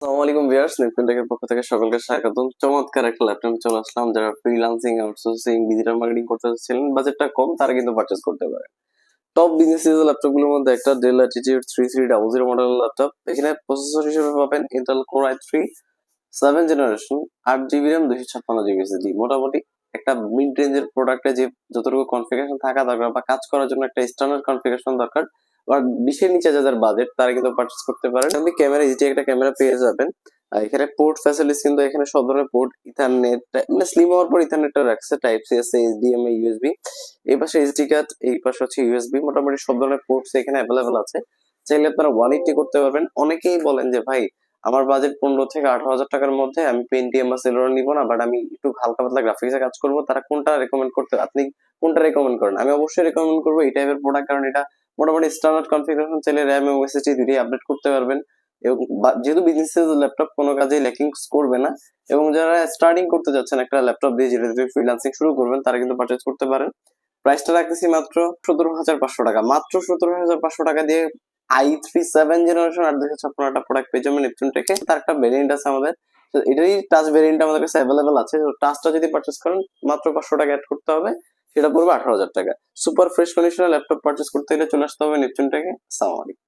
আসসালামু আলাইকুম ভিউয়ার্স, নেপথ্য টেকের পক্ষ থেকে সকলকে স্বাগতম। চমৎকার একটা ল্যাপটপ চলে আসলাম। যারা ফ্রিল্যান্সিং, আউটসোর্সিং, ডিজিটাল মার্কেটিং করতে চাচ্ছিলেন, বাজেটটা কম, তারা কিন্তু পারচেজ করতে পারে। টপ বিজনেস সিরিজের ল্যাপটপ গুলোর মধ্যে একটা ডেল ল্যাটিটিউড 3300 মডেলের ল্যাপটপ। এখানে প্রসেসর হিসেবে পাবেন Intel core i3 7 generation, 8 GB RAM, 256 GB SSD. মোটামুটি একটা মিড রেঞ্জের প্রোডাক্টে যে যতটুকু কনফিগারেশন থাকা দরকার বা কাজ করার জন্য একটা স্ট্যান্ডার্ড কনফিগারেশন দরকার, বা 20-এর নিচে যাদের বাজেট তারা কিন্তু পারচেজ করতে পারেন। আপনি ক্যামেরা এইচডি একটা ক্যামেরা পেয়ে যাবেন। আর এখানে পোর্ট ফ্যাসিলিটিস কিন্তু এখানে সব ধরনের পোর্ট, ইথারনেট মানে স্লিম হওয়ার পর ইথারনেটটা রাখছে, টাইপ সি আছে, এইচডিএমআই, ইউএসবি। এই পাশে এসডি কার্ড, এই পাশে হচ্ছে ইউএসবি। মোটামুটি সব ধরনের পোর্টস এখানে অ্যাভেলেবেল আছে। চাইলে আপনারা 180 করতে পারবেন। অনেকেই বলেন যে ভাই আমার বাজেট 15 থেকে 18 হাজার টাকার মধ্যে, আমি পেন্টিএম বা সেলোরা নিবো না, বাট আমি একটু হালকা পাতলা গ্রাফিক্সে কাজ করবো। তারা কোনটা রেকমেন্ড করতে, আপনি কোনটা রেকমেন্ড করেন? আমি অবশ্যই রেকমেন্ড করবো এই টাইপের প্রোডাক্ট, কারণ এটা মোটামুটি স্ট্যান্ডার্ড কনফিগারেশন, চাইলে র্যাম এবং এসএসডি দুটোই আপডেট করতে পারবেন। এবং যেহেতু বিজনেস ল্যাপটপ কোনো কাজেই ল্যাকিং করবে না, এবং যারা স্টার্টিং করতে যাচ্ছেন একটা ল্যাপটপ দিয়ে, যেটা দিয়ে ফ্রিল্যান্সিং শুরু করবেন, তারা কিন্তু পারচেজ করতে পারেন। প্রাইসটা রাখতেছি মাত্র 17,500 টাকা। মাত্র 17,500 টাকা দিয়ে i3 7 জেনারেশন 8 256 প্রোডাক্ট পেয়ে যাবেন নেপচুন থেকে। তার একটা ভেরিয়েন্ট আছে আমাদের, তো এটারই টাচ ভেরিয়েন্ট আমাদের কাছে অ্যাভেলেবেল আছে। তো টাচটা যদি পারচেস করেন, মাত্র 500 টাকা অ্যাড করতে হবে, সেটা পড়বে 18,000 টাকা। সুপার ফ্রেশ কন্ডিশনের ল্যাপটপ পারচেস করতে হলে চলে আসতে হবে নেপচুন থেকে। আসসালামু আলাইকুম।